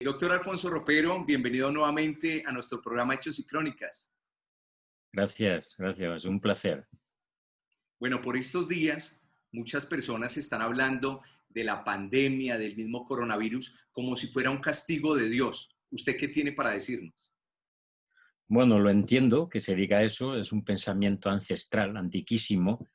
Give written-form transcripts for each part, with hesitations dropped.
Doctor Alfonso Ropero, bienvenido nuevamente a nuestro programa Hechos y Crónicas. Gracias, gracias, un placer. Bueno, por estos días muchas personas están hablando de la pandemia, del mismo coronavirus, como si fuera un castigo de Dios. ¿Usted qué tiene para decirnos? Bueno, lo entiendo que se diga eso, es un pensamiento ancestral, antiquísimo.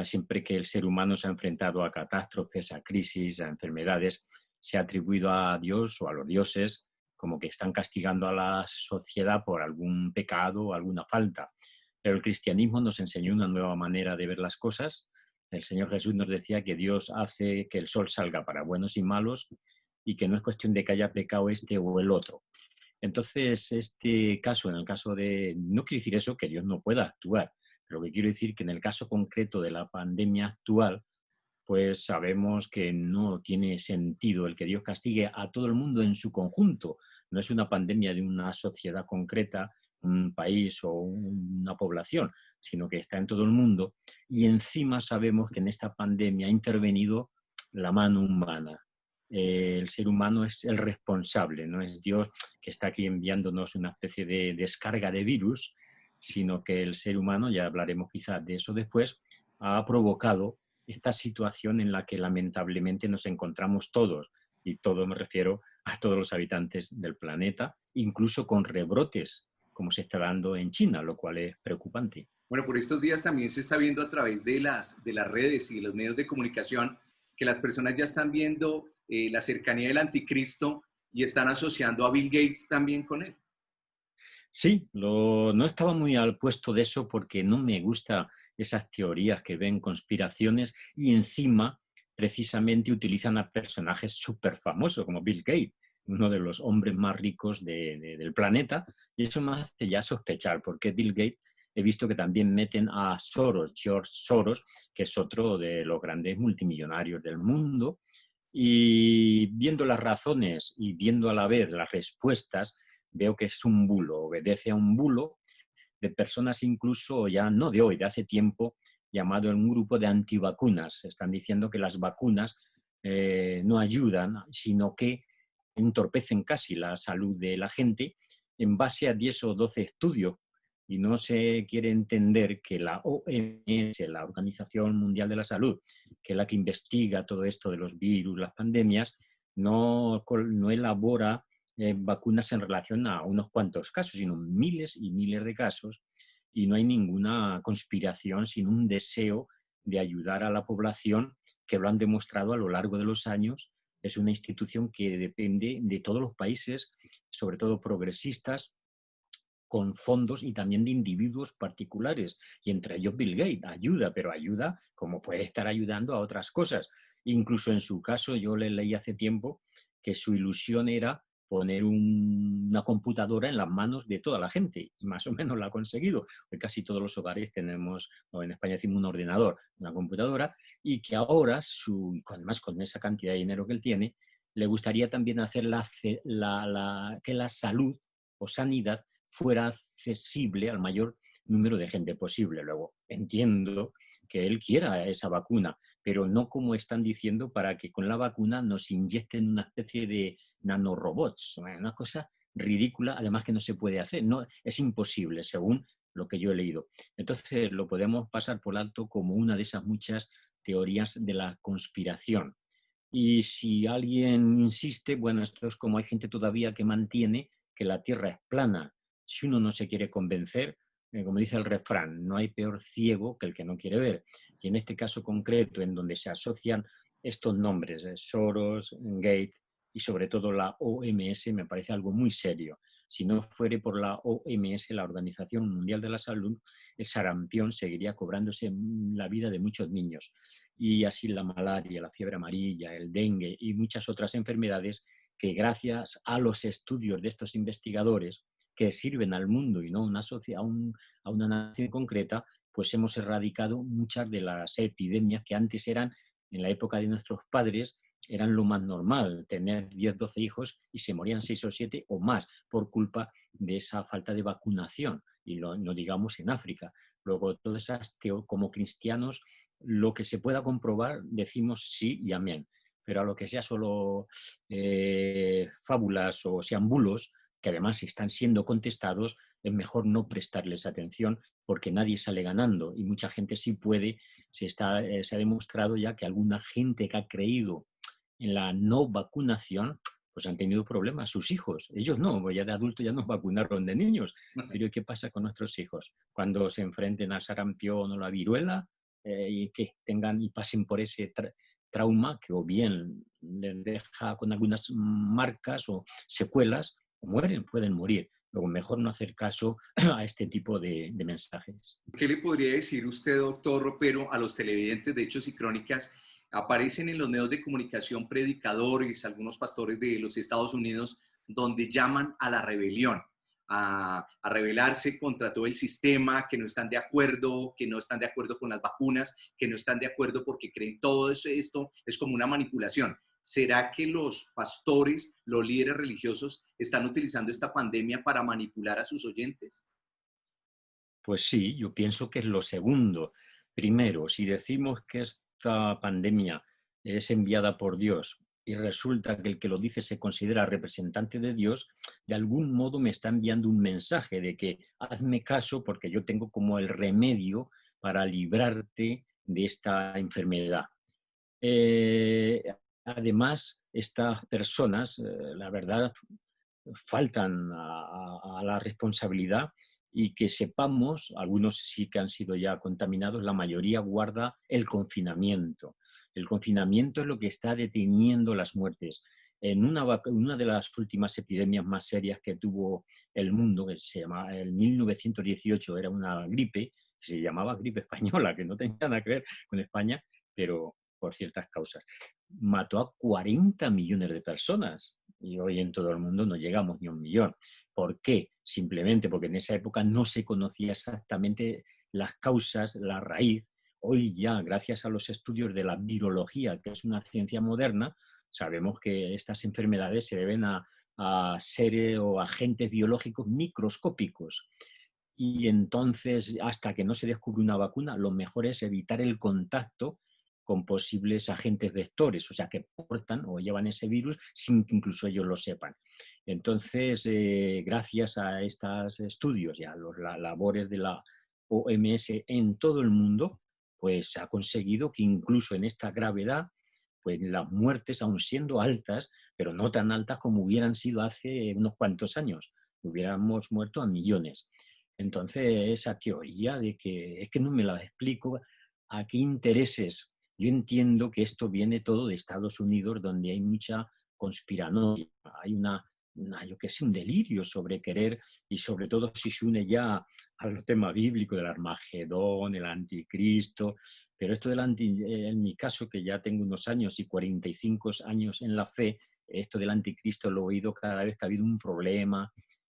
Siempre que el ser humano se ha enfrentado a catástrofes, a crisis, a enfermedades, se ha atribuido a Dios o a los dioses como que están castigando a la sociedad por algún pecado o alguna falta. Pero el cristianismo nos enseñó una nueva manera de ver las cosas. El Señor Jesús nos decía que Dios hace que el sol salga para buenos y malos y que no es cuestión de que haya pecado este o el otro. Entonces, este caso, en el caso de, no quiere decir eso que Dios no pueda actuar, pero lo que quiero decir que en el caso concreto de la pandemia actual, pues sabemos que no tiene sentido el que Dios castigue a todo el mundo en su conjunto. No es una pandemia de una sociedad concreta, un país o una población, sino que está en todo el mundo. Y encima sabemos que en esta pandemia ha intervenido la mano humana. El ser humano es el responsable, no es Dios que está aquí enviándonos una especie de descarga de virus, sino que el ser humano, ya hablaremos quizás de eso después, ha provocado esta situación en la que lamentablemente nos encontramos todos, y todo me refiero a todos los habitantes del planeta, incluso con rebrotes, como se está dando en China, lo cual es preocupante. Bueno, por estos días también se está viendo a través de las redes y los medios de comunicación que las personas ya están viendo la cercanía del anticristo y están asociando a Bill Gates también con él. Sí, no estaba muy al puesto de eso porque no me gusta esas teorías que ven conspiraciones y encima precisamente utilizan a personajes súper famosos como Bill Gates, uno de los hombres más ricos del planeta, y eso me hace ya sospechar porque Bill Gates he visto que también meten a Soros, George Soros, que es otro de los grandes multimillonarios del mundo, y viendo las razones y viendo a la vez las respuestas, veo que es un bulo, obedece a un bulo de personas incluso ya no de hoy, de hace tiempo, llamado un grupo de antivacunas. Están diciendo que las vacunas no ayudan, sino que entorpecen casi la salud de la gente en base a 10 o 12 estudios. Y no se quiere entender que la OMS, la Organización Mundial de la Salud, que es la que investiga todo esto de los virus, las pandemias, no elabora vacunas en relación a unos cuantos casos, sino miles y miles de casos, y no hay ninguna conspiración, sino un deseo de ayudar a la población, que lo han demostrado a lo largo de los años. Es una institución que depende de todos los países, sobre todo progresistas, con fondos y también de individuos particulares, y entre ellos Bill Gates. Ayuda, pero ayuda como puede estar ayudando a otras cosas. Incluso en su caso, yo le leí hace tiempo que su ilusión era poner una computadora en las manos de toda la gente, y más o menos la ha conseguido, porque casi todos los hogares tenemos, o en España decimos un ordenador, una computadora, y que ahora, además con esa cantidad de dinero que él tiene, le gustaría también hacer que la salud o sanidad fuera accesible al mayor número de gente posible. Luego, entiendo que él quiera esa vacuna, pero no como están diciendo para que con la vacuna nos inyecten una especie de nanorobots, una cosa ridícula, además que no se puede hacer, no, es imposible, según lo que yo he leído. Entonces, lo podemos pasar por alto como una de esas muchas teorías de la conspiración. Y si alguien insiste, bueno, esto es como hay gente todavía que mantiene que la Tierra es plana. Si uno no se quiere convencer, como dice el refrán, no hay peor ciego que el que no quiere ver. Y en este caso concreto, en donde se asocian estos nombres, Soros, Gates y sobre todo la OMS, me parece algo muy serio. Si no fuere por la OMS, la Organización Mundial de la Salud, el sarampión seguiría cobrándose la vida de muchos niños. Y así la malaria, la fiebre amarilla, el dengue y muchas otras enfermedades que gracias a los estudios de estos investigadores que sirven al mundo y no a una sociedad, a una nación concreta, pues hemos erradicado muchas de las epidemias que antes eran, en la época de nuestros padres, eran lo más normal, tener 10, 12 hijos y se morían 6 o 7 o más por culpa de esa falta de vacunación, y no digamos en África. Luego, todas esas, como cristianos, lo que se pueda comprobar, decimos sí y amén, pero a lo que sea solo fábulas o sean bulos, que además están siendo contestados, es mejor no prestarles atención porque nadie sale ganando y mucha gente sí puede. Se ha demostrado ya que alguna gente que ha creído en la no vacunación, pues han tenido problemas sus hijos. Ellos no, pues ya de adultos ya nos vacunaron de niños. Pero ¿qué pasa con nuestros hijos? Cuando se enfrenten a sarampión o la viruela y que tengan y pasen por ese trauma que o bien les deja con algunas marcas o secuelas o mueren, pueden morir. Luego, mejor no hacer caso a este tipo de mensajes. ¿Qué le podría decir usted, doctor Ropero, a los televidentes de Hechos y Crónicas? Aparecen en los medios de comunicación predicadores, algunos pastores de los Estados Unidos, donde llaman a la rebelión, a rebelarse contra todo el sistema, que no están de acuerdo, que no están de acuerdo con las vacunas, que no están de acuerdo porque creen todo esto es como una manipulación. ¿Será que los pastores, los líderes religiosos, están utilizando esta pandemia para manipular a sus oyentes? Pues sí, yo pienso que es lo segundo. Primero, si decimos que esta pandemia es enviada por Dios y resulta que el que lo dice se considera representante de Dios, de algún modo me está enviando un mensaje de que hazme caso porque yo tengo como el remedio para librarte de esta enfermedad. Eh, Además, estas personas, la verdad, faltan a la responsabilidad y que sepamos, algunos sí que han sido ya contaminados, la mayoría guarda el confinamiento. El confinamiento es lo que está deteniendo las muertes. En una de las últimas epidemias más serias que tuvo el mundo, que se llama el 1918, era una gripe, que se llamaba gripe española, que no tenía nada que ver con España, pero por ciertas causas. Mató a 40 millones de personas y hoy en todo el mundo no llegamos ni a 1 millón. ¿Por qué? Simplemente porque en esa época no se conocía exactamente las causas, la raíz. Hoy ya, gracias a los estudios de la virología, que es una ciencia moderna, sabemos que estas enfermedades se deben a seres o agentes biológicos microscópicos. Y entonces, hasta que no se descubre una vacuna, lo mejor es evitar el contacto con posibles agentes vectores, o sea, que portan o llevan ese virus sin que incluso ellos lo sepan. Entonces, gracias a estos estudios y a las labores de la OMS en todo el mundo, pues se ha conseguido que incluso en esta gravedad, pues las muertes, aun siendo altas, pero no tan altas como hubieran sido hace unos cuantos años, hubiéramos muerto a millones. Entonces, esa teoría de que es que no me la explico a qué intereses. Yo entiendo que esto viene todo de Estados Unidos, donde hay mucha conspiranoia, hay yo qué sé, un delirio sobre querer, y sobre todo si se une ya al tema bíblico del Armagedón, el anticristo, pero esto en mi caso, que ya tengo unos años y 45 años en la fe, esto del anticristo lo he oído cada vez que ha habido un problema,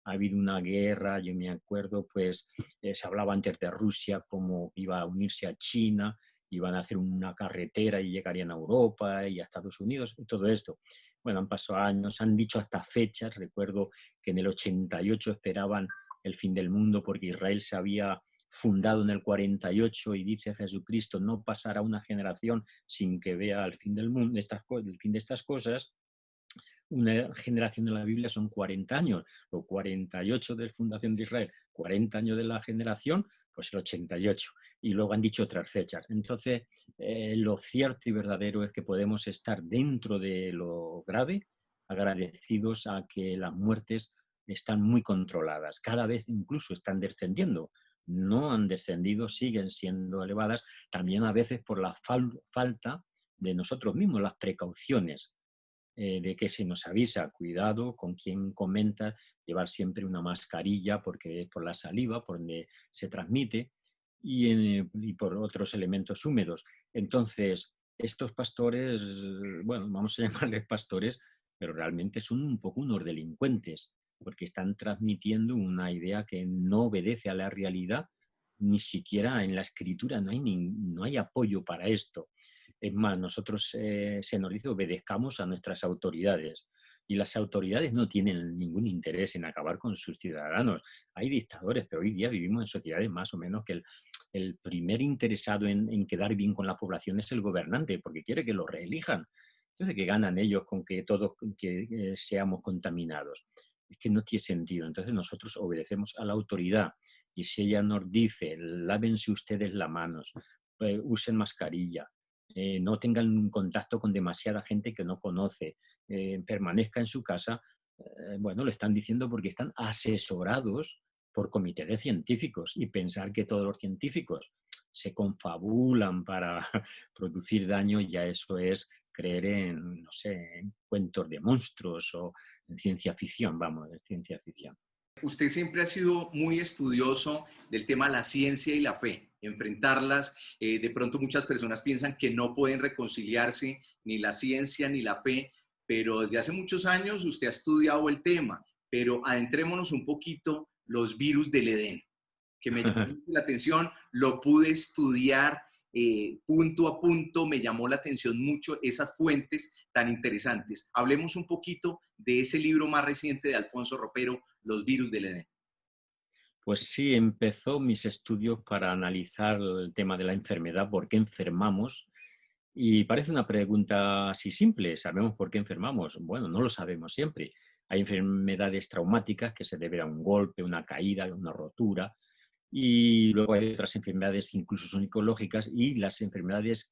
ha habido una guerra. Yo me acuerdo, pues se hablaba antes de Rusia, como iba a unirse a China, iban a hacer una carretera y llegarían a Europa y a Estados Unidos, y todo esto. Bueno, han pasado años, han dicho hasta fechas. Recuerdo que en el 88 esperaban el fin del mundo porque Israel se había fundado en el 48 y dice Jesucristo, no pasará una generación sin que vea el fin del mundo, el fin de estas cosas. Una generación de la Biblia son 40 años, o 48 de fundación de Israel, 40 años de la generación, pues el 88. Y luego han dicho otras fechas. Entonces, lo cierto y verdadero es que podemos estar dentro de lo grave, agradecidos a que las muertes están muy controladas. Cada vez incluso están descendiendo. No han descendido, siguen siendo elevadas, también a veces por la falta de nosotros mismos, las precauciones de que se nos avisa, cuidado con quien comenta, llevar siempre una mascarilla porque es por la saliva, por donde se transmite, y por otros elementos húmedos. Entonces, estos pastores, bueno, vamos a llamarles pastores, pero realmente son un poco unos delincuentes, porque están transmitiendo una idea que no obedece a la realidad, ni siquiera en la escritura no hay apoyo para esto. Es más, nosotros se nos dice obedezcamos a nuestras autoridades y las autoridades no tienen ningún interés en acabar con sus ciudadanos. Hay dictadores, pero hoy día vivimos en sociedades más o menos que el primer interesado en quedar bien con la población es el gobernante, porque quiere que lo reelijan. Entonces, ¿qué ganan ellos con que todos seamos contaminados? Es que no tiene sentido. Entonces, nosotros obedecemos a la autoridad. Y si ella nos dice, lávense ustedes las manos, usen mascarilla, no tengan contacto con demasiada gente que no conoce, permanezca en su casa, bueno, lo están diciendo porque están asesorados por comités de científicos, y pensar que todos los científicos se confabulan para producir daño, ya eso es creer en, no sé, en cuentos de monstruos o en ciencia ficción, vamos, de ciencia ficción. Usted siempre ha sido muy estudioso del tema de la ciencia y la fe, enfrentarlas. De pronto muchas personas piensan que no pueden reconciliarse ni la ciencia ni la fe, pero desde hace muchos años usted ha estudiado el tema. Pero adentrémonos un poquito los virus del Edén, que me llamó mucho la atención, lo pude estudiar punto a punto, me llamó la atención mucho esas fuentes tan interesantes. Hablemos un poquito de ese libro más reciente de Alfonso Ropero, Los virus del Edén. Pues sí, empezó mis estudios para analizar el tema de la enfermedad, por qué enfermamos. Y parece una pregunta así simple, ¿sabemos por qué enfermamos? Bueno, no lo sabemos siempre. Hay enfermedades traumáticas que se deben a un golpe, una caída, una rotura, y luego hay otras enfermedades que incluso son psicológicas, y las enfermedades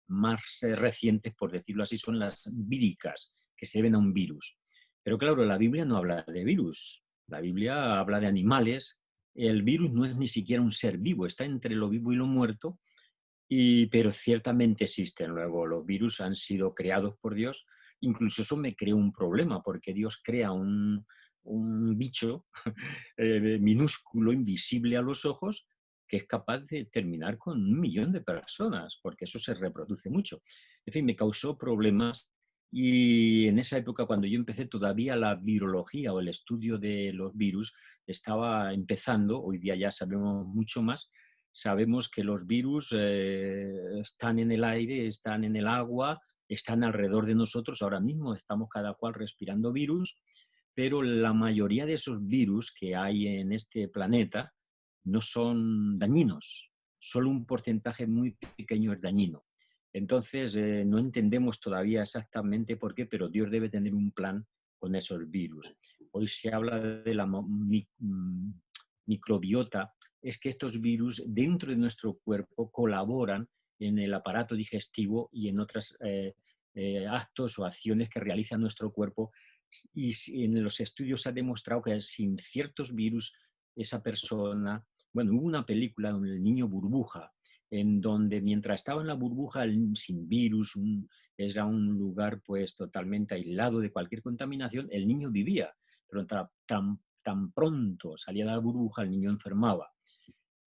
más recientes, por decirlo así, son las víricas, que se deben a un virus. Pero claro, la Biblia no habla de virus, la Biblia habla de animales. El virus no es ni siquiera un ser vivo, está entre lo vivo y lo muerto, pero ciertamente existen. Luego, los virus han sido creados por Dios. Incluso eso me creó un problema, porque Dios crea un bicho minúsculo, invisible a los ojos, que es capaz de terminar con 1 millón de personas, porque eso se reproduce mucho. En fin, me causó problemas, y en esa época, cuando yo empecé, todavía la virología o el estudio de los virus estaba empezando. Hoy día ya sabemos mucho más. Sabemos que los virus están en el aire, están en el agua, están alrededor de nosotros. Ahora mismo estamos cada cual respirando virus, pero la mayoría de esos virus que hay en este planeta no son dañinos. Solo un porcentaje muy pequeño es dañino. Entonces, no entendemos todavía exactamente por qué, pero Dios debe tener un plan con esos virus. Hoy se habla de la microbiota. Es que estos virus dentro de nuestro cuerpo colaboran en el aparato digestivo y en otros actos o acciones que realiza nuestro cuerpo, y en los estudios se ha demostrado que sin ciertos virus esa persona, bueno, hubo una película, El niño burbuja, en donde mientras estaba en la burbuja sin virus, era un lugar pues totalmente aislado de cualquier contaminación, el niño vivía, pero tan pronto salía de la burbuja el niño enfermaba.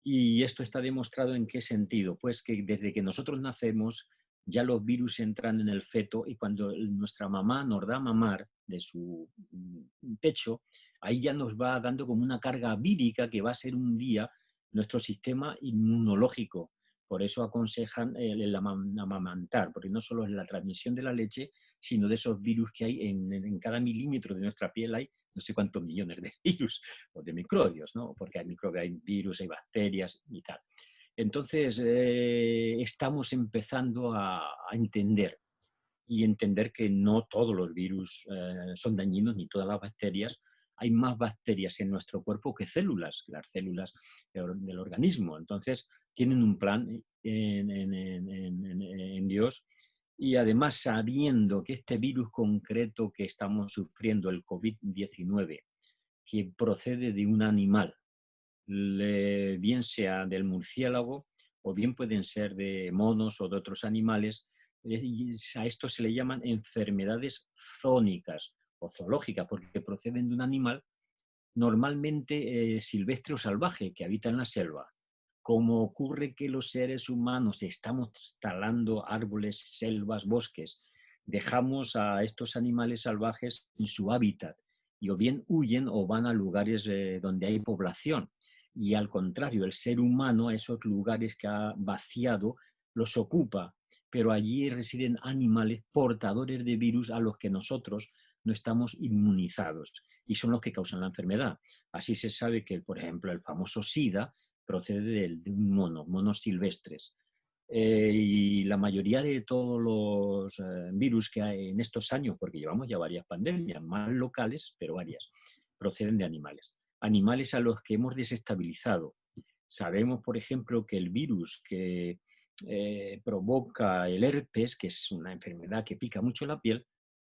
¿Y esto está demostrado en qué sentido? Pues que desde que nosotros nacemos ya los virus entran en el feto, y cuando nuestra mamá nos da a mamar de su pecho, ahí ya nos va dando como una carga vírica que va a ser un día nuestro sistema inmunológico. Por eso aconsejan el amamantar, porque no solo es la transmisión de la leche, sino de esos virus que hay en cada milímetro de nuestra piel. Hay no sé cuántos millones de virus o de microbios, ¿no? Porque hay microbios, hay virus, hay bacterias y tal. Entonces, estamos empezando a entender, y entender que no todos los virus son dañinos, ni todas las bacterias. Hay más bacterias en nuestro cuerpo que células, las células del organismo. Entonces, tienen un plan en Dios. Y además, sabiendo que este virus concreto que estamos sufriendo, el COVID-19, que procede de un animal, bien sea del murciélago o bien pueden ser de monos o de otros animales, y a esto se le llaman enfermedades zoónicas o zoológicas, porque proceden de un animal normalmente silvestre o salvaje que habita en la selva. Como ocurre que los seres humanos estamos talando árboles, selvas, bosques, dejamos a estos animales salvajes en su hábitat, y o bien huyen o van a lugares donde hay población. Y al contrario, el ser humano a esos lugares que ha vaciado los ocupa, pero allí residen animales portadores de virus a los que nosotros no estamos inmunizados, y son los que causan la enfermedad. Así se sabe que, por ejemplo, el famoso SIDA procede de un monos silvestres. Y la mayoría de todos los virus que hay en estos años, porque llevamos ya varias pandemias, más locales, pero varias, proceden de animales. Animales a los que hemos desestabilizado. Sabemos, por ejemplo, que el virus que provoca el herpes, que es una enfermedad que pica mucho la piel,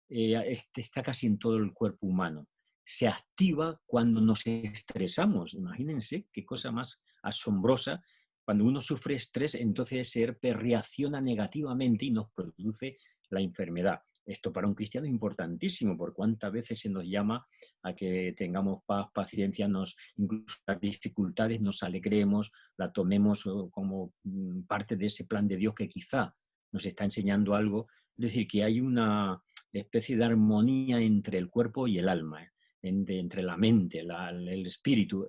está casi en todo el cuerpo humano. Se activa cuando nos estresamos. Imagínense qué cosa más asombrosa. Cuando uno sufre estrés, entonces ese herpes reacciona negativamente y nos produce la enfermedad. Esto para un cristiano es importantísimo, por cuántas veces se nos llama a que tengamos paz, paciencia, incluso las dificultades nos alegremos, la tomemos como parte de ese plan de Dios que quizá nos está enseñando algo. Es decir, que hay una especie de armonía entre el cuerpo y el alma, entre la mente, el espíritu.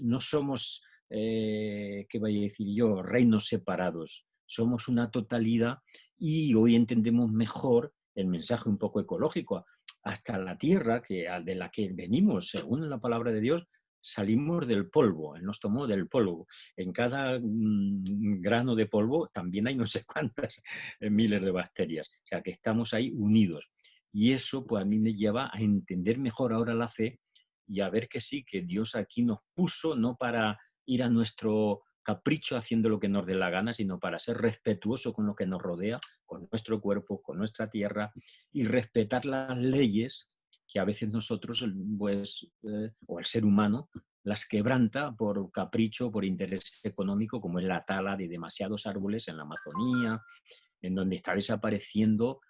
No somos, ¿qué voy a decir yo?, reinos separados. Somos una totalidad y hoy entendemos mejor el mensaje un poco ecológico. Hasta la tierra de la que venimos, según la palabra de Dios, salimos del polvo, Él nos tomó del polvo. En cada grano de polvo también hay no sé cuántas miles de bacterias. O sea, que estamos ahí unidos. Y eso pues a mí me lleva a entender mejor ahora la fe y a ver que sí, que Dios aquí nos puso no para ir a nuestro capricho haciendo lo que nos dé la gana, sino para ser respetuoso con lo que nos rodea, con nuestro cuerpo, con nuestra tierra y respetar las leyes que a veces nosotros, pues, o el ser humano, las quebranta por capricho, por interés económico, como es la tala de demasiados árboles en la Amazonía, en donde está desapareciendo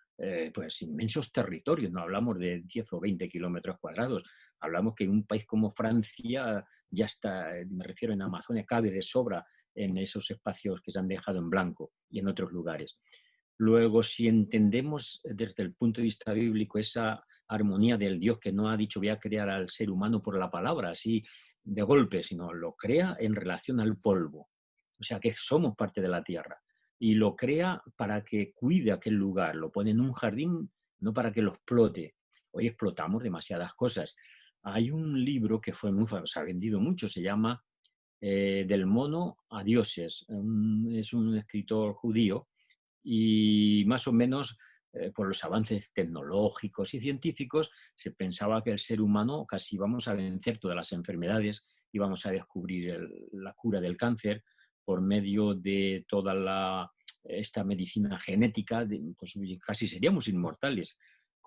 pues inmensos territorios. No hablamos de 10 o 20 kilómetros cuadrados, hablamos que en un país como Francia ya está, me refiero en Amazonia, cabe de sobra en esos espacios que se han dejado en blanco y en otros lugares. Luego, si entendemos desde el punto de vista bíblico esa armonía del Dios que no ha dicho voy a crear al ser humano por la palabra, así de golpe, sino lo crea en relación al polvo. O sea, que somos parte de la tierra. Y lo crea para que cuide aquel lugar. Lo pone en un jardín, no para que lo explote. Hoy explotamos demasiadas cosas. Hay un libro que fue muy famoso, se ha vendido mucho, se llama Del mono a dioses. Es un escritor judío y más o menos por los avances tecnológicos y científicos se pensaba que el ser humano casi íbamos a vencer todas las enfermedades, íbamos a descubrir la cura del cáncer por medio de toda esta medicina genética, pues casi seríamos inmortales.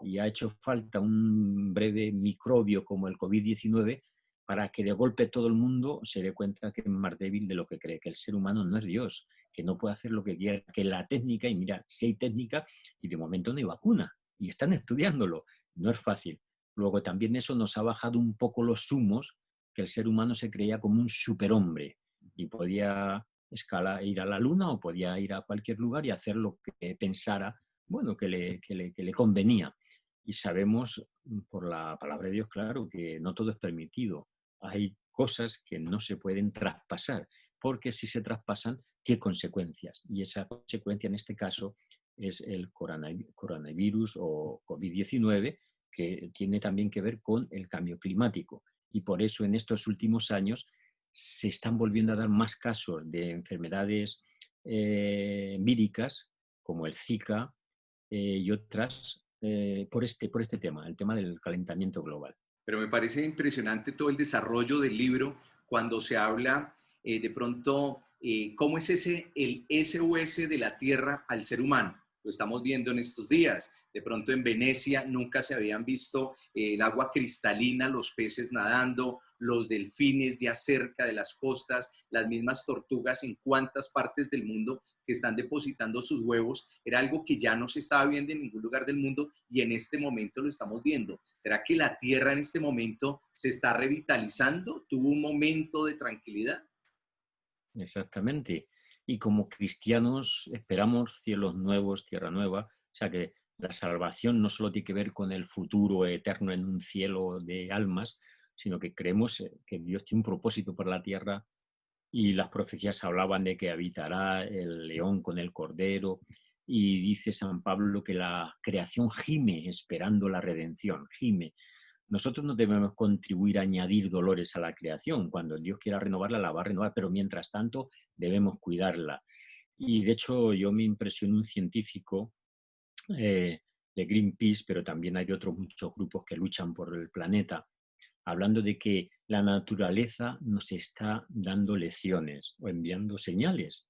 Y ha hecho falta un breve microbio como el COVID-19 para que de golpe todo el mundo se dé cuenta que es más débil de lo que cree, que el ser humano no es Dios, que no puede hacer lo que quiera, que la técnica, y mira, si hay técnica y de momento no hay vacuna, y están estudiándolo, no es fácil. Luego también eso nos ha bajado un poco los humos, que el ser humano se creía como un superhombre y podía ir a la luna o podía ir a cualquier lugar y hacer lo que pensara, bueno, que le convenía. Y sabemos por la palabra de Dios, claro, que no todo es permitido. Hay cosas que no se pueden traspasar, porque si se traspasan, tiene consecuencias. Y esa consecuencia en este caso es el coronavirus o COVID-19, que tiene también que ver con el cambio climático. Y por eso en estos últimos años se están volviendo a dar más casos de enfermedades víricas, como el Zika y otras, por este tema, el tema del calentamiento global. Pero me parece impresionante todo el desarrollo del libro cuando se habla de pronto cómo es el SOS de la Tierra al ser humano. Lo estamos viendo en estos días. De pronto en Venecia nunca se habían visto el agua cristalina, los peces nadando, los delfines ya cerca de las costas, las mismas tortugas en cuantas partes del mundo que están depositando sus huevos. Era algo que ya no se estaba viendo en ningún lugar del mundo y en este momento lo estamos viendo. ¿Será que la Tierra en este momento se está revitalizando? ¿Tuvo un momento de tranquilidad? Exactamente. Y como cristianos esperamos cielos nuevos, tierra nueva. O sea que la salvación no solo tiene que ver con el futuro eterno en un cielo de almas, sino que creemos que Dios tiene un propósito para la tierra y las profecías hablaban de que habitará el león con el cordero y dice San Pablo que la creación gime esperando la redención, gime. Nosotros no debemos contribuir a añadir dolores a la creación. Cuando Dios quiera renovarla, la va a renovar, pero mientras tanto debemos cuidarla. Y de hecho yo me impresionó un científico de Greenpeace, pero también hay de otros muchos grupos que luchan por el planeta, hablando de que la naturaleza nos está dando lecciones o enviando señales.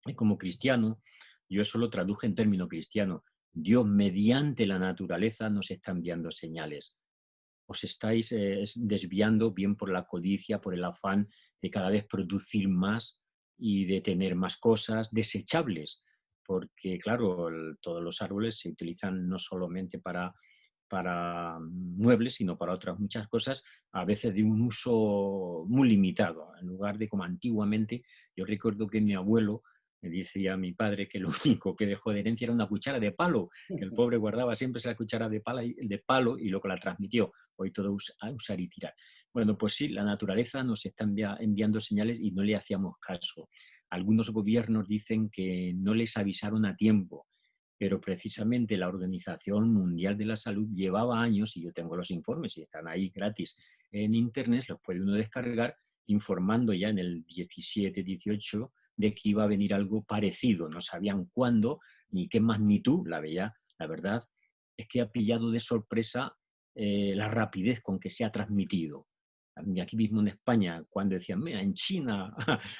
Y como cristiano, yo eso lo traduje en término cristiano. Dios mediante la naturaleza nos está enviando señales. Os estáis desviando bien por la codicia, por el afán de cada vez producir más y de tener más cosas desechables, porque claro, todos los árboles se utilizan no solamente para muebles, sino para otras muchas cosas, a veces de un uso muy limitado. En lugar de como antiguamente, yo recuerdo que mi abuelo me decía a mi padre que lo único que dejó de herencia era una cuchara de palo, que el pobre guardaba siempre esa cuchara de palo y lo que la transmitió. Hoy todo a usar y tirar. Bueno, pues sí, la naturaleza nos está enviando señales y no le hacíamos caso. Algunos gobiernos dicen que no les avisaron a tiempo, pero precisamente la Organización Mundial de la Salud llevaba años, y yo tengo los informes y están ahí gratis en Internet, los puede uno descargar, informando ya en el 17, 18 de que iba a venir algo parecido. No sabían cuándo ni qué magnitud, la verdad es que ha pillado de sorpresa la rapidez con que se ha transmitido. Aquí mismo en España, cuando decían, mira, en China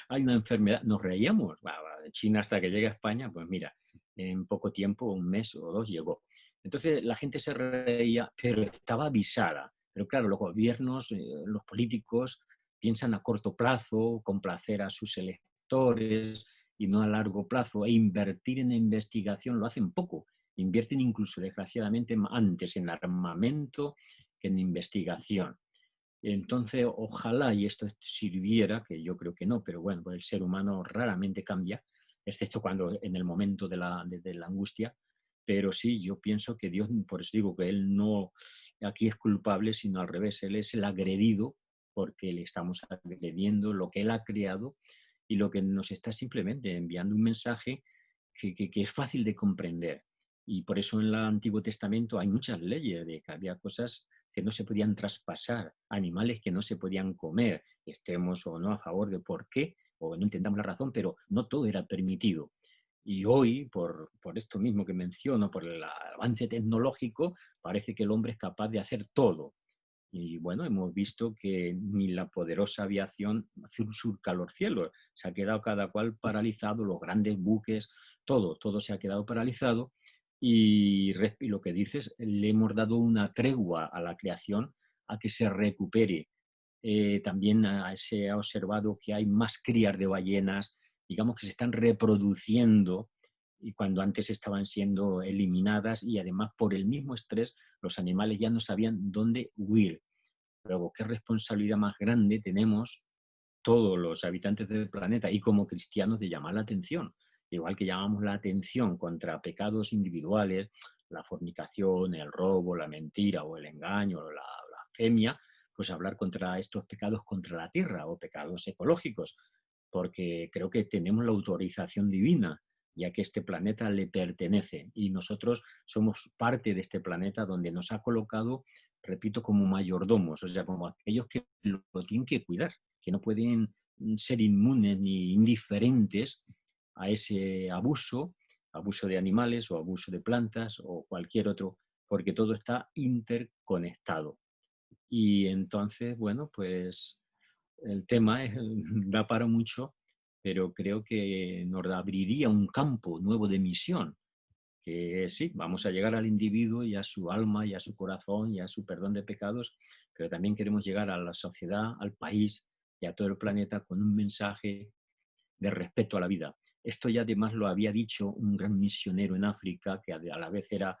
hay una enfermedad, nos reíamos. De China hasta que llega a España, pues mira, en poco tiempo, un mes o dos, llegó. Entonces la gente se reía, pero estaba avisada. Pero claro, los gobiernos, los políticos piensan a corto plazo, complacer a sus electores y no a largo plazo, e invertir en investigación lo hacen poco. Invierten incluso, desgraciadamente, antes en armamento que en investigación. Entonces, ojalá y esto sirviera, que yo creo que no, pero bueno, pues el ser humano raramente cambia, excepto cuando en el momento de la angustia, pero sí, yo pienso que Dios, por eso digo que Él no aquí es culpable, sino al revés, Él es el agredido porque le estamos agrediendo lo que Él ha creado y lo que nos está simplemente enviando un mensaje que es fácil de comprender. Y por eso en el Antiguo Testamento hay muchas leyes de que había cosas que no se podían traspasar, animales que no se podían comer, estemos o no a favor de por qué, o no entendamos la razón, pero no todo era permitido. Y hoy, por esto mismo que menciono, por el avance tecnológico, parece que el hombre es capaz de hacer todo. Y bueno, hemos visto que ni la poderosa aviación surca los cielos. Se ha quedado cada cual paralizado, los grandes buques, todo se ha quedado paralizado. Y lo que dices, le hemos dado una tregua a la creación a que se recupere. También se ha observado que hay más crías de ballenas, digamos que se están reproduciendo y cuando antes estaban siendo eliminadas y además por el mismo estrés los animales ya no sabían dónde huir. Luego, ¿qué responsabilidad más grande tenemos todos los habitantes del planeta y como cristianos de llamar la atención? Igual que llamamos la atención contra pecados individuales, la fornicación, el robo, la mentira o el engaño o la blasfemia, pues hablar contra estos pecados contra la tierra o pecados ecológicos, porque creo que tenemos la autorización divina, ya que este planeta le pertenece y nosotros somos parte de este planeta donde nos ha colocado, repito, como mayordomos, o sea, como aquellos que lo tienen que cuidar, que no pueden ser inmunes ni indiferentes a ese abuso de animales o abuso de plantas o cualquier otro, porque todo está interconectado. Y entonces, bueno, pues el tema da para mucho, pero creo que nos abriría un campo nuevo de misión, que sí, vamos a llegar al individuo y a su alma y a su corazón y a su perdón de pecados, pero también queremos llegar a la sociedad, al país y a todo el planeta con un mensaje de respeto a la vida. Esto ya además lo había dicho un gran misionero en África, que a la vez era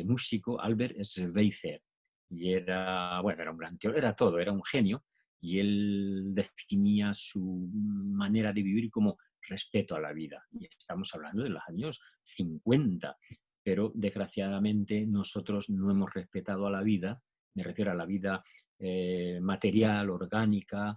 músico, Albert Schweitzer, y era, bueno, era un gran teórico, era todo, era un genio, y él definía su manera de vivir como respeto a la vida. Y estamos hablando de los años 50, pero desgraciadamente nosotros no hemos respetado a la vida, me refiero a la vida material, orgánica,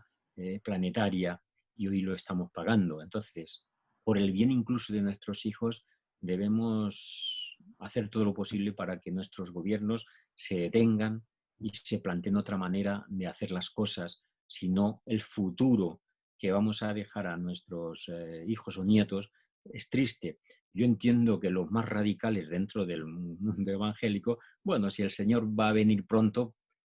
planetaria, y hoy lo estamos pagando. Entonces, por el bien incluso de nuestros hijos, debemos hacer todo lo posible para que nuestros gobiernos se detengan y se planteen otra manera de hacer las cosas, si no el futuro que vamos a dejar a nuestros hijos o nietos es triste. Yo entiendo que los más radicales dentro del mundo evangélico, bueno, si el Señor va a venir pronto,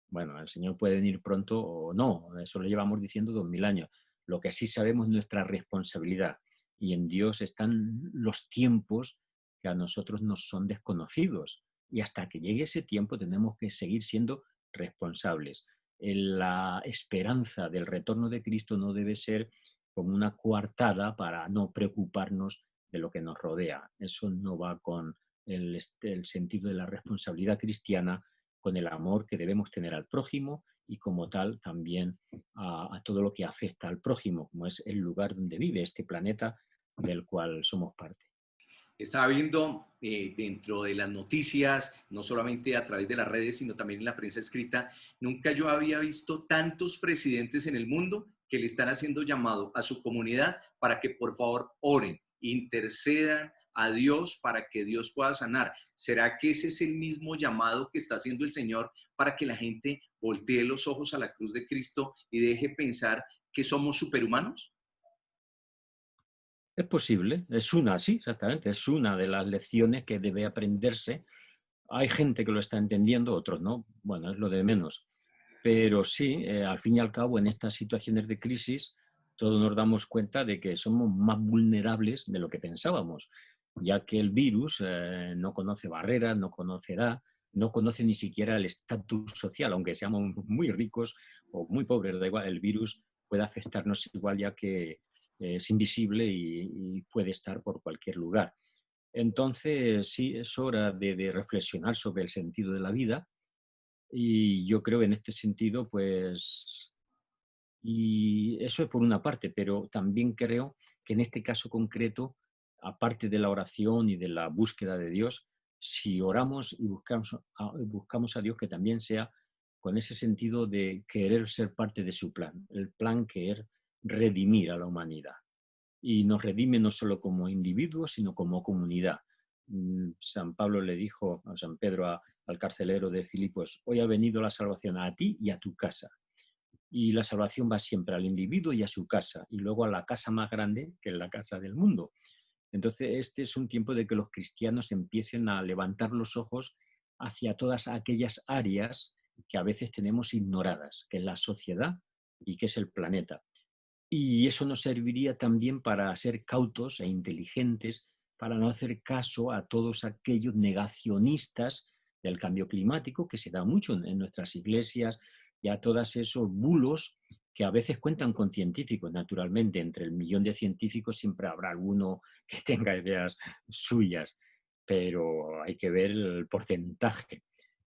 bueno, el Señor puede venir pronto o no, eso lo llevamos diciendo 2000 años. Lo que sí sabemos es nuestra responsabilidad y en Dios están los tiempos que a nosotros nos son desconocidos y hasta que llegue ese tiempo tenemos que seguir siendo responsables. La esperanza del retorno de Cristo no debe ser como una coartada para no preocuparnos de lo que nos rodea. Eso no va con el sentido de la responsabilidad cristiana, con el amor que debemos tener al prójimo y como tal también a todo lo que afecta al prójimo, como es el lugar donde vive este planeta del cual somos parte. Estaba viendo dentro de las noticias, no solamente a través de las redes, sino también en la prensa escrita, nunca yo había visto tantos presidentes en el mundo que le están haciendo llamado a su comunidad para que por favor oren, intercedan a Dios para que Dios pueda sanar. ¿Será que ese es el mismo llamado que está haciendo el Señor para que la gente voltee los ojos a la cruz de Cristo y deje pensar que somos superhumanos? Es posible, es una, sí, exactamente, es una de las lecciones que debe aprenderse. Hay gente que lo está entendiendo, otros no, bueno, es lo de menos. Pero sí, al fin y al cabo, en estas situaciones de crisis, todos nos damos cuenta de que somos más vulnerables de lo que pensábamos, ya que el virus no conoce barreras, no conoce edad, no conoce ni siquiera el estatus social, aunque seamos muy ricos o muy pobres, da igual, el virus puede afectarnos igual ya que es invisible y puede estar por cualquier lugar. Entonces, sí, es hora de reflexionar sobre el sentido de la vida y yo creo en este sentido, pues, y eso es por una parte, pero también creo que en este caso concreto, aparte de la oración y de la búsqueda de Dios, si oramos y buscamos a Dios, que también sea con ese sentido de querer ser parte de su plan, el plan que es redimir a la humanidad y nos redime no solo como individuos, sino como comunidad. San Pablo le dijo a San Pedro, al carcelero de Filipos, hoy ha venido la salvación a ti y a tu casa. Y la salvación va siempre al individuo y a su casa, y luego a la casa más grande, que es la casa del mundo. Entonces, este es un tiempo de que los cristianos empiecen a levantar los ojos hacia todas aquellas áreas que a veces tenemos ignoradas, que es la sociedad y que es el planeta. Y eso nos serviría también para ser cautos e inteligentes, para no hacer caso a todos aquellos negacionistas del cambio climático, que se da mucho en nuestras iglesias, y a todos esos bulos que a veces cuentan con científicos. Naturalmente, entre el millón de científicos siempre habrá alguno que tenga ideas suyas, pero hay que ver el porcentaje.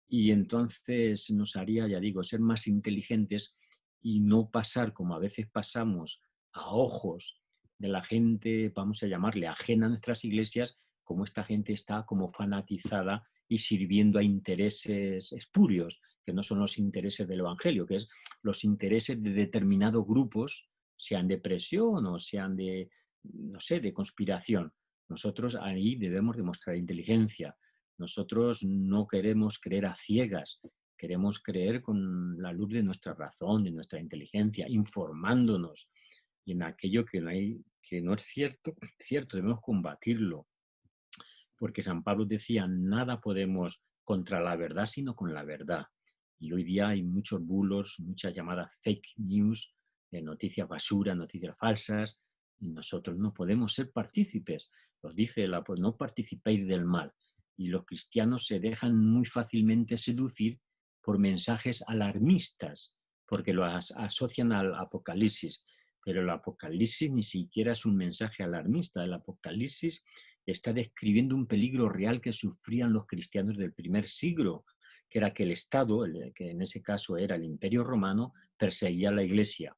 Y entonces nos haría, ya digo, ser más inteligentes y no pasar como a veces pasamos a ojos de la gente, vamos a llamarle ajena a nuestras iglesias, como esta gente está como fanatizada y sirviendo a intereses espurios, que no son los intereses del Evangelio, que es los intereses de determinados grupos, sean de presión o sean de, no sé, de conspiración. Nosotros ahí debemos demostrar inteligencia. Nosotros no queremos creer a ciegas, queremos creer con la luz de nuestra razón, de nuestra inteligencia, informándonos. Y en aquello que no es cierto, debemos combatirlo. Porque San Pablo decía, nada podemos contra la verdad, sino con la verdad. Y hoy día hay muchos bulos, muchas llamadas fake news, noticias basura, noticias falsas, y nosotros no podemos ser partícipes. Os dice, pues no participéis del mal. Y los cristianos se dejan muy fácilmente seducir por mensajes alarmistas, porque lo asocian al Apocalipsis. Pero el Apocalipsis ni siquiera es un mensaje alarmista. El Apocalipsis está describiendo un peligro real que sufrían los cristianos del primer siglo, que era que el Estado, que en ese caso era el Imperio Romano, perseguía a la Iglesia.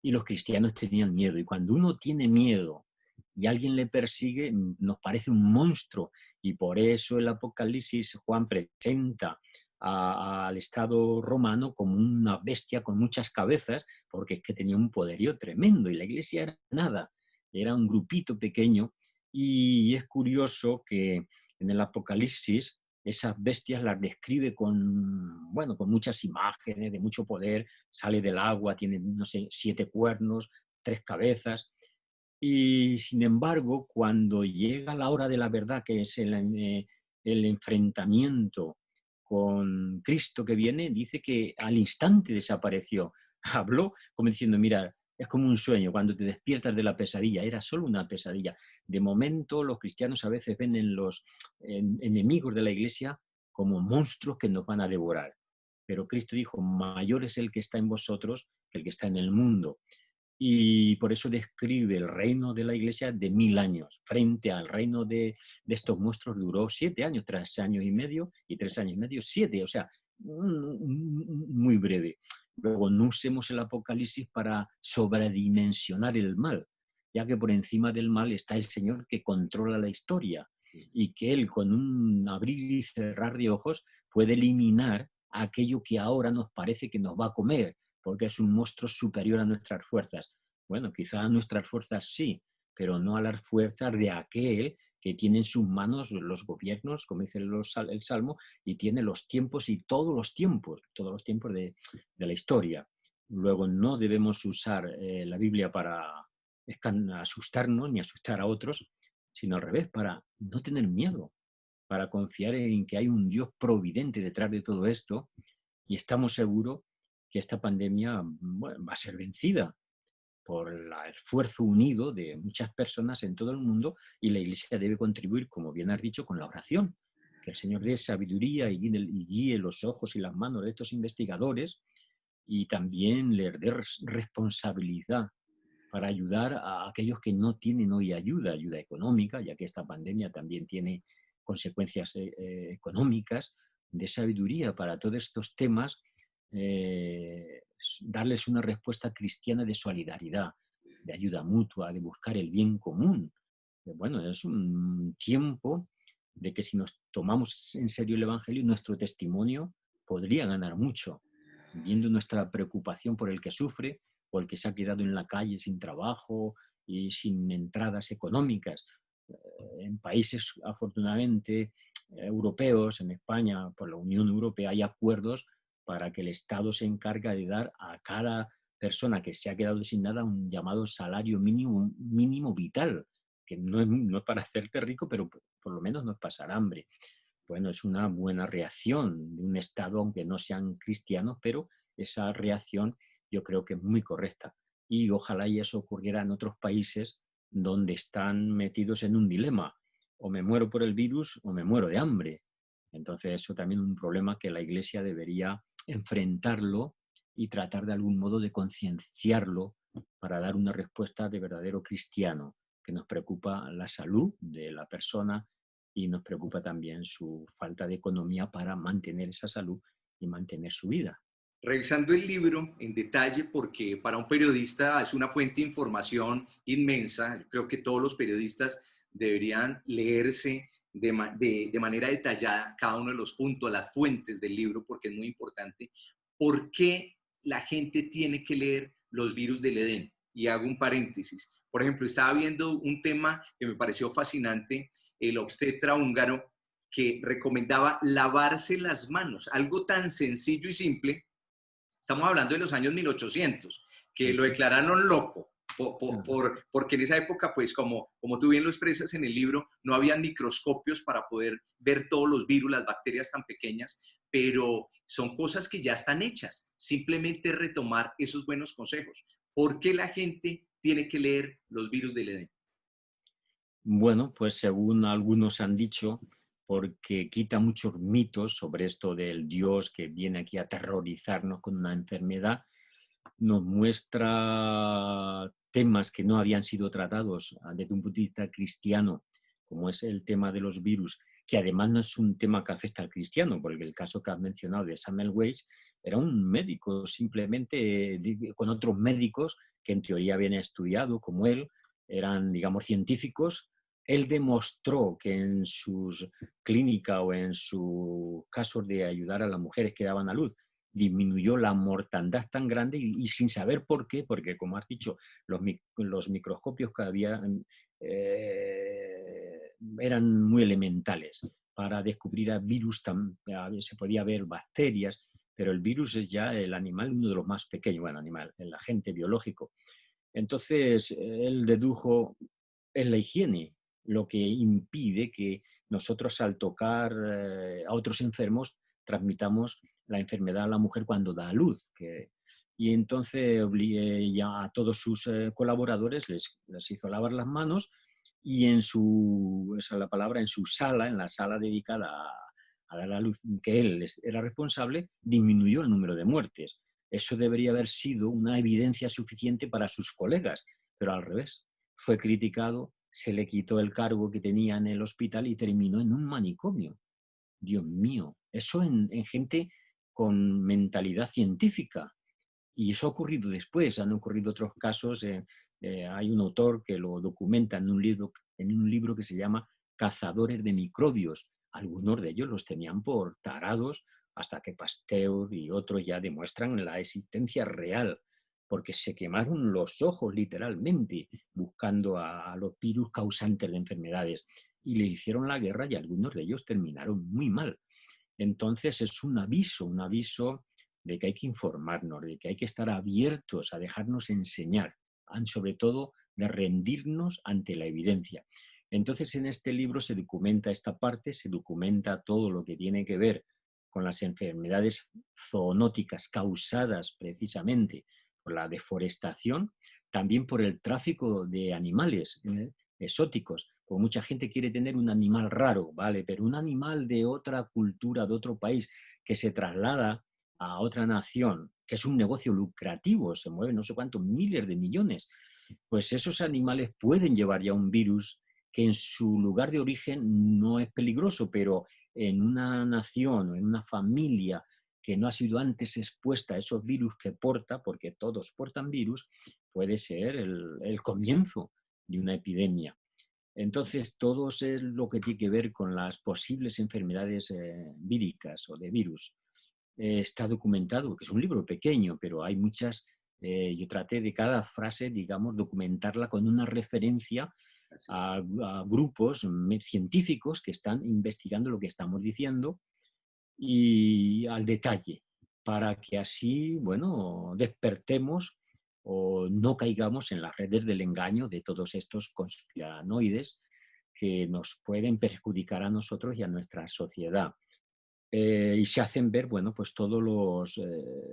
Y los cristianos tenían miedo. Y cuando uno tiene miedo y alguien le persigue, nos parece un monstruo. Y por eso el Apocalipsis, Juan presenta al Estado romano como una bestia con muchas cabezas, porque es que tenía un poderío tremendo. Y la Iglesia era nada, era un grupito pequeño. Y es curioso que en el Apocalipsis esas bestias las describe con, bueno, con muchas imágenes de mucho poder, sale del agua, tiene, no sé, 7 cuernos, 3 cabezas, Y sin embargo, cuando llega la hora de la verdad, que es el enfrentamiento con Cristo que viene, dice que al instante desapareció. Habló como diciendo, mira, es como un sueño, cuando te despiertas de la pesadilla, era solo una pesadilla. De momento, los cristianos a veces ven en los enemigos de la iglesia como monstruos que nos van a devorar. Pero Cristo dijo, mayor es el que está en vosotros que el que está en el mundo. Y por eso describe el reino de la iglesia de 1000 años. Frente al reino de estos monstruos duró 7 años, 3 años y medio, y 3 años y medio, 7, o sea, muy breve. Luego, no usemos el Apocalipsis para sobredimensionar el mal, ya que por encima del mal está el Señor que controla la historia y que Él, con un abrir y cerrar de ojos, puede eliminar aquello que ahora nos parece que nos va a comer, porque es un monstruo superior a nuestras fuerzas. Bueno, quizá a nuestras fuerzas sí, pero no a las fuerzas de aquel que tiene en sus manos los gobiernos, como dice el Salmo, y tiene los tiempos y todos los tiempos de la historia. Luego, no debemos usar la Biblia para asustarnos ni asustar a otros, sino al revés, para no tener miedo, para confiar en que hay un Dios providente detrás de todo esto, y estamos seguros que esta pandemia, bueno, va a ser vencida por el esfuerzo unido de muchas personas en todo el mundo, y la Iglesia debe contribuir, como bien has dicho, con la oración. Que el Señor dé sabiduría y guíe los ojos y las manos de estos investigadores, y también les dé responsabilidad para ayudar a aquellos que no tienen hoy ayuda económica, ya que esta pandemia también tiene consecuencias económicas, de sabiduría para todos estos temas, darles una respuesta cristiana de solidaridad, de ayuda mutua, de buscar el bien común. Bueno, es un tiempo de que si nos tomamos en serio el Evangelio, nuestro testimonio podría ganar mucho, viendo nuestra preocupación por el que sufre o el que se ha quedado en la calle sin trabajo y sin entradas económicas. En países, afortunadamente, europeos, en España, por la Unión Europea, hay acuerdos para que el Estado se encargue de dar a cada persona que se ha quedado sin nada un llamado salario mínimo vital, que no es para hacerte rico, pero por lo menos no es pasar hambre. Bueno, es una buena reacción de un Estado, aunque no sean cristianos, pero esa reacción yo creo que es muy correcta. Y ojalá y eso ocurriera en otros países donde están metidos en un dilema: o me muero por el virus o me muero de hambre. Entonces eso también es un problema que la Iglesia debería enfrentarlo y tratar de algún modo de concienciarlo para dar una respuesta de verdadero cristiano, que nos preocupa la salud de la persona y nos preocupa también su falta de economía para mantener esa salud y mantener su vida. Revisando el libro en detalle, porque para un periodista es una fuente de información inmensa, yo creo que todos los periodistas deberían leerse de manera detallada cada uno de los puntos, las fuentes del libro, porque es muy importante. ¿Por qué la gente tiene que leer Los virus del Edén? Y hago un paréntesis. Por ejemplo, estaba viendo un tema que me pareció fascinante, el obstetra húngaro, que recomendaba lavarse las manos, algo tan sencillo y simple. Estamos hablando de los años 1800, que Sí, lo sí. declararon loco, porque en esa época, pues como tú bien lo expresas en el libro, no había microscopios para poder ver todos los virus, las bacterias tan pequeñas, pero son cosas que ya están hechas. Simplemente retomar esos buenos consejos. ¿Por qué la gente tiene que leer Los virus del Edén? Bueno, pues según algunos han dicho, porque quita muchos mitos sobre esto del Dios que viene aquí a aterrorizarnos con una enfermedad, nos muestra temas que no habían sido tratados desde un punto de vista cristiano, como es el tema de los virus, que además no es un tema que afecta al cristiano, porque el caso que has mencionado de Samuel Weiss era un médico simplemente con otros médicos que en teoría habían estudiado como él, eran, digamos, científicos. Él demostró que en sus clínicas o en sus casos de ayudar a las mujeres que daban a luz, disminuyó la mortandad tan grande y sin saber por qué, porque como has dicho, los microscopios que había eran muy elementales para descubrir a virus, se podía ver bacterias, pero el virus es ya el animal, uno de los más pequeños, bueno, animal, el agente biológico. Entonces, él dedujo, es la higiene lo que impide que nosotros al tocar a otros enfermos transmitamos la enfermedad a la mujer cuando da a luz. Y entonces ya a todos sus colaboradores les hizo lavar las manos y esa es la palabra, en su sala, en la sala dedicada a dar a luz, que él era responsable, disminuyó el número de muertes. Eso debería haber sido una evidencia suficiente para sus colegas, pero al revés. Fue criticado, se le quitó el cargo que tenía en el hospital y terminó en un manicomio. Dios mío, eso en gente con mentalidad científica. Y eso ha ocurrido después, han ocurrido otros casos. Hay un autor que lo documenta en un libro que se llama Cazadores de microbios. Algunos de ellos los tenían por tarados hasta que Pasteur y otros ya demuestran la existencia real, porque se quemaron los ojos literalmente buscando a los virus causantes de enfermedades y le hicieron la guerra y algunos de ellos terminaron muy mal. Entonces es un aviso de que hay que informarnos, de que hay que estar abiertos a dejarnos enseñar, sobre todo de rendirnos ante la evidencia. Entonces en este libro se documenta esta parte, se documenta todo lo que tiene que ver con las enfermedades zoonóticas causadas precisamente por la deforestación, también por el tráfico de animales exóticos. Pues mucha gente quiere tener un animal raro, ¿vale? Pero un animal de otra cultura, de otro país, que se traslada a otra nación, que es un negocio lucrativo, se mueven no sé cuántos miles de millones, pues esos animales pueden llevar ya un virus que en su lugar de origen no es peligroso, pero en una nación o en una familia que no ha sido antes expuesta a esos virus que porta, porque todos portan virus, puede ser el comienzo de una epidemia. Entonces, todo es lo que tiene que ver con las posibles enfermedades víricas o de virus. Está documentado, que es un libro pequeño, pero hay muchas. Yo traté de cada frase, digamos, documentarla con una referencia a grupos científicos que están investigando lo que estamos diciendo y al detalle, para que así, bueno, despertemos o no caigamos en las redes del engaño de todos estos conspiranoides que nos pueden perjudicar a nosotros y a nuestra sociedad. Y se hacen ver, bueno, pues todos los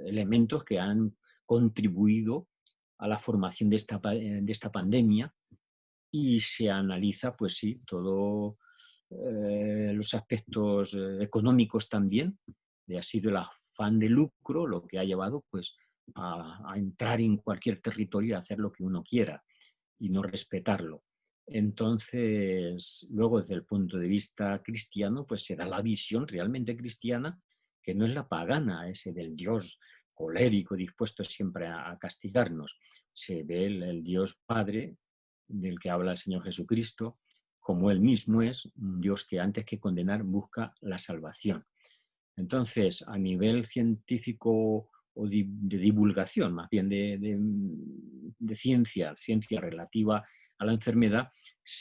elementos que han contribuido a la formación de esta pandemia y se analiza, pues sí, todos los aspectos económicos también, ha sido el afán de lucro lo que ha llevado pues a entrar en cualquier territorio y a hacer lo que uno quiera y no respetarlo. Entonces, luego desde el punto de vista cristiano, pues se da la visión realmente cristiana, que no es la pagana, ese del Dios colérico, dispuesto siempre a castigarnos. Se ve el Dios Padre, del que habla el Señor Jesucristo, como Él mismo es, un Dios que antes que condenar busca la salvación. Entonces, a nivel científico o de divulgación, más bien de ciencia relativa a la enfermedad,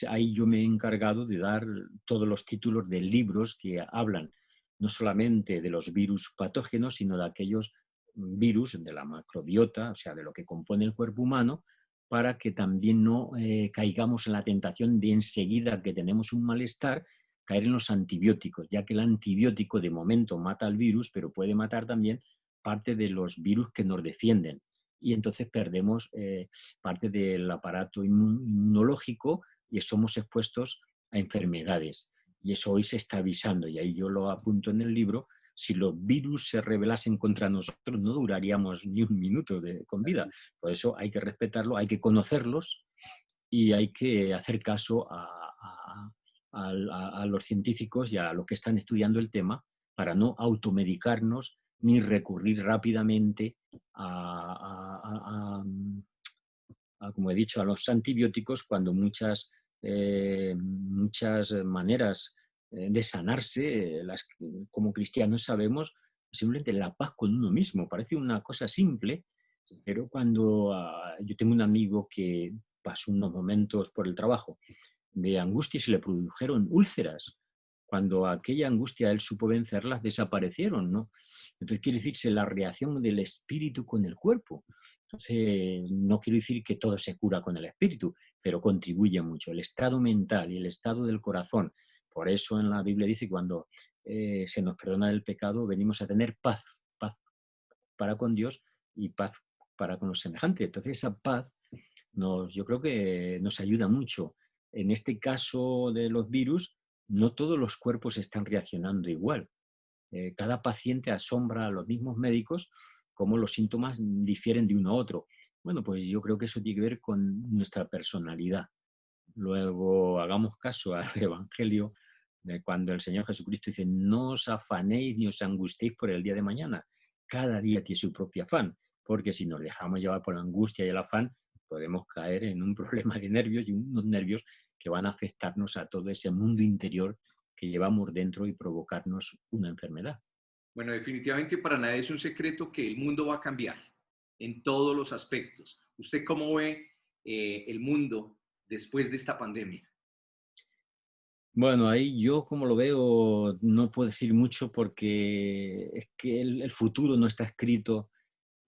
ahí yo me he encargado de dar todos los títulos de libros que hablan no solamente de los virus patógenos, sino de aquellos virus de la macrobiota, o sea, de lo que compone el cuerpo humano, para que también no caigamos en la tentación de enseguida que tenemos un malestar, caer en los antibióticos, ya que el antibiótico de momento mata al virus, pero puede matar también parte de los virus que nos defienden. Y entonces perdemos parte del aparato inmunológico y somos expuestos a enfermedades. Y eso hoy se está avisando, y ahí yo lo apunto en el libro. Si los virus se rebelasen contra nosotros, no duraríamos ni un minuto con vida. Por eso hay que respetarlo, hay que conocerlos y hay que hacer caso a los científicos y a los que están estudiando el tema para no automedicarnos ni recurrir rápidamente como he dicho, a los antibióticos cuando muchas maneras de sanarse, como cristianos sabemos, simplemente la paz con uno mismo. Parece una cosa simple, pero cuando yo tengo un amigo que pasó unos momentos por el trabajo de angustia y se le produjeron úlceras, cuando aquella angustia él supo vencerlas, desaparecieron, ¿no? Entonces quiere decirse la reacción del espíritu con el cuerpo. Entonces, no quiero decir que todo se cura con el espíritu, pero contribuye mucho. El estado mental y el estado del corazón. Por eso en la Biblia dice que cuando se nos perdona el pecado, venimos a tener paz, paz para con Dios y paz para con los semejantes. Entonces esa paz yo creo que nos ayuda mucho. En este caso de los virus, no todos los cuerpos están reaccionando igual. Cada paciente asombra a los mismos médicos cómo los síntomas difieren de uno a otro. Bueno, pues yo creo que eso tiene que ver con nuestra personalidad. Luego, hagamos caso al Evangelio de cuando el Señor Jesucristo dice, no os afanéis ni os angustiéis por el día de mañana. Cada día tiene su propio afán, porque si nos dejamos llevar por la angustia y el afán, podemos caer en un problema de nervios y unos nervios que van a afectarnos a todo ese mundo interior que llevamos dentro y provocarnos una enfermedad. Bueno, definitivamente para nadie es un secreto que el mundo va a cambiar en todos los aspectos. ¿Usted cómo ve el mundo después de esta pandemia? Bueno, ahí yo como lo veo no puedo decir mucho porque es que el futuro no está escrito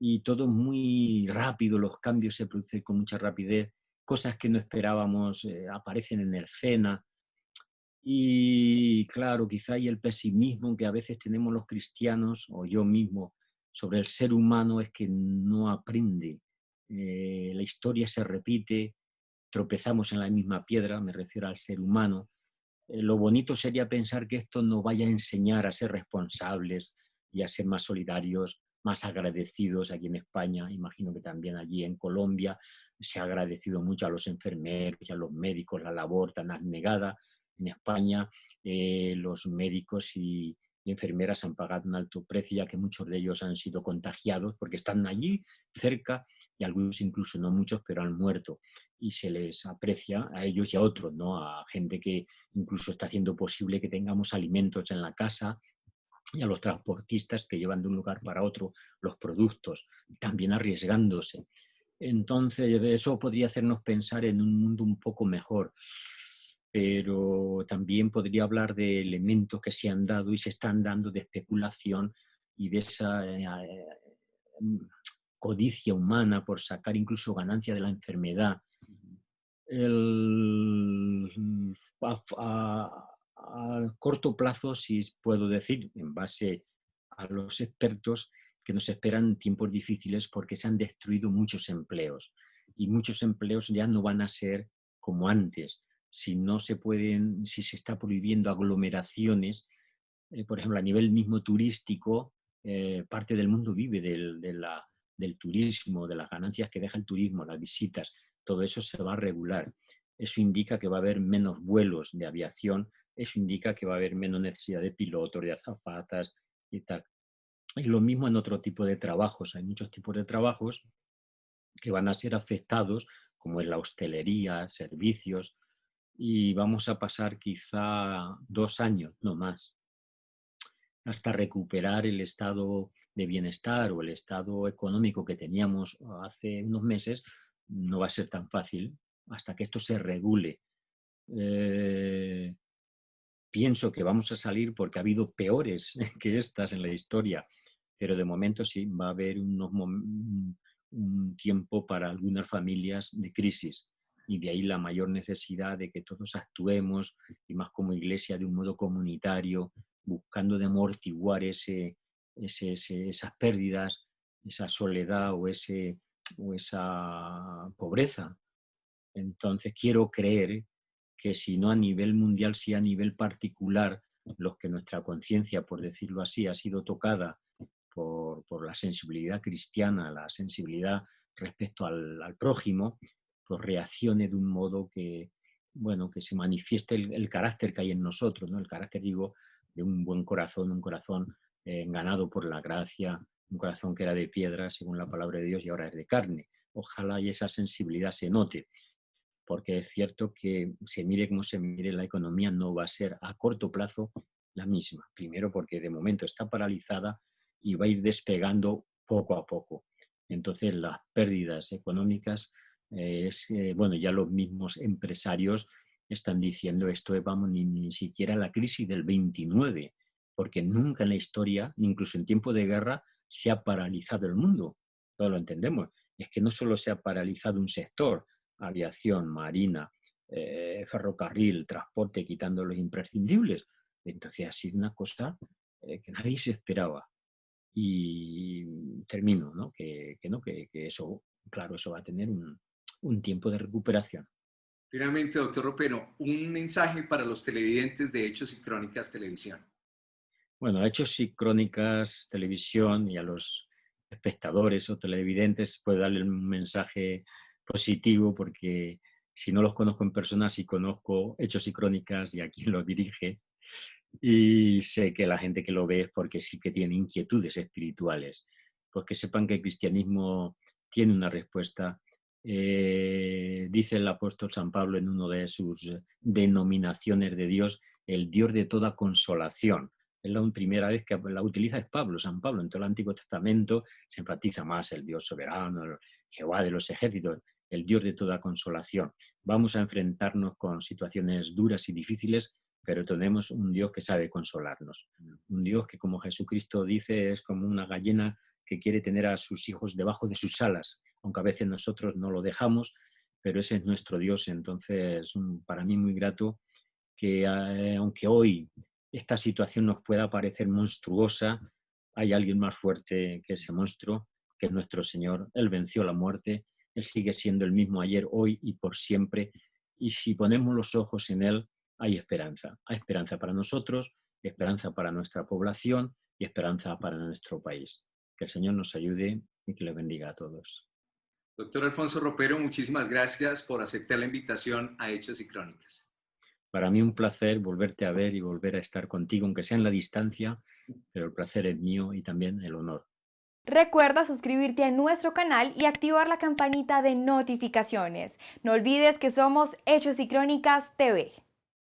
y todo es muy rápido, los cambios se producen con mucha rapidez, cosas que no esperábamos aparecen en escena y claro, quizá hay el pesimismo que a veces tenemos los cristianos o yo mismo sobre el ser humano es que no aprende. La historia se repite, tropezamos en la misma piedra, me refiero al ser humano. Lo bonito sería pensar que esto nos vaya a enseñar a ser responsables y a ser más solidarios, más agradecidos aquí en España. Imagino que también allí en Colombia se ha agradecido mucho a los enfermeros y a los médicos la labor tan abnegada. En España los médicos y enfermeras han pagado un alto precio, ya que muchos de ellos han sido contagiados porque están allí cerca y algunos incluso no muchos, pero han muerto. Y se les aprecia a ellos y a otros, ¿no? A gente que incluso está haciendo posible que tengamos alimentos en la casa y a los transportistas que llevan de un lugar para otro los productos, también arriesgándose. Entonces, eso podría hacernos pensar en un mundo un poco mejor, pero también podría hablar de elementos que se han dado y se están dando de especulación y de esa codicia humana por sacar incluso ganancia de la enfermedad. El, a corto plazo, si puedo decir, en base a los expertos, que nos esperan tiempos difíciles porque se han destruido muchos empleos y muchos empleos ya no van a ser como antes. Si no se pueden, si se está prohibiendo aglomeraciones, por ejemplo, a nivel mismo turístico, parte del mundo vive del turismo, de las ganancias que deja el turismo, las visitas, todo eso se va a regular. Eso indica que va a haber menos vuelos de aviación, eso indica que va a haber menos necesidad de pilotos, de azafatas y tal. Y lo mismo en otro tipo de trabajos. Hay muchos tipos de trabajos que van a ser afectados, como es la hostelería, servicios, y vamos a pasar quizá 2 años, no más, hasta recuperar el estado de bienestar o el estado económico que teníamos hace unos meses. No va a ser tan fácil hasta que esto se regule. Eh, Pienso que vamos a salir porque ha habido peores que estas en la historia, pero de momento sí va a haber un tiempo para algunas familias de crisis y de ahí la mayor necesidad de que todos actuemos y más como iglesia de un modo comunitario, buscando de amortiguar esas pérdidas, esa soledad o esa pobreza. Entonces quiero creer que si no a nivel mundial, sí a nivel particular, los que nuestra conciencia, por decirlo así, ha sido tocada por la sensibilidad cristiana, la sensibilidad respecto al prójimo, pues reaccione de un modo que, bueno, que se manifieste el carácter que hay en nosotros, ¿no? El carácter, digo, de un buen corazón, un corazón ganado por la gracia, un corazón que era de piedra, según la palabra de Dios, y ahora es de carne. Ojalá y esa sensibilidad se note, porque es cierto que se mire como se mire, la economía no va a ser a corto plazo la misma. Primero porque de momento está paralizada y va a ir despegando poco a poco. Entonces las pérdidas económicas, bueno, ya los mismos empresarios están diciendo esto es, vamos, ni siquiera la crisis del 29, porque nunca en la historia, incluso en tiempo de guerra, se ha paralizado el mundo. Todos lo entendemos. Es que no solo se ha paralizado un sector, aviación, marina, ferrocarril, transporte, quitando los imprescindibles. Entonces ha sido una cosa que nadie se esperaba. Y termino, ¿no? Que eso, claro, eso va a tener un tiempo de recuperación. Finalmente, doctor Ropero, un mensaje para los televidentes de Hechos y Crónicas Televisión. Bueno, a Hechos y Crónicas Televisión y a los espectadores o televidentes puedo darle un mensaje positivo porque si no los conozco en persona, sí conozco Hechos y Crónicas y a quien lo dirige y sé que la gente que lo ve es porque sí que tiene inquietudes espirituales, pues que sepan que el cristianismo tiene una respuesta. Dice el apóstol San Pablo en una de sus denominaciones de Dios, el Dios de toda consolación. Es la primera vez que la utiliza es Pablo, San Pablo. En todo el Antiguo Testamento se enfatiza más el Dios soberano, el Jehová de los ejércitos, el Dios de toda consolación. Vamos a enfrentarnos con situaciones duras y difíciles, pero tenemos un Dios que sabe consolarnos. Un Dios que, como Jesucristo dice, es como una gallina que quiere tener a sus hijos debajo de sus alas, aunque a veces nosotros no lo dejamos, pero ese es nuestro Dios. Entonces, para mí muy grato que aunque hoy esta situación nos pueda parecer monstruosa, hay alguien más fuerte que ese monstruo, que es nuestro Señor. Él venció la muerte, Él sigue siendo el mismo ayer, hoy y por siempre. Y si ponemos los ojos en Él, hay esperanza. Hay esperanza para nosotros, esperanza para nuestra población y esperanza para nuestro país. Que el Señor nos ayude y que le bendiga a todos. Doctor Alfonso Ropero, muchísimas gracias por aceptar la invitación a Hechos y Crónicas. Para mí un placer volverte a ver y volver a estar contigo, aunque sea en la distancia, pero el placer es mío y también el honor. Recuerda suscribirte a nuestro canal y activar la campanita de notificaciones. No olvides que somos Hechos y Crónicas TV.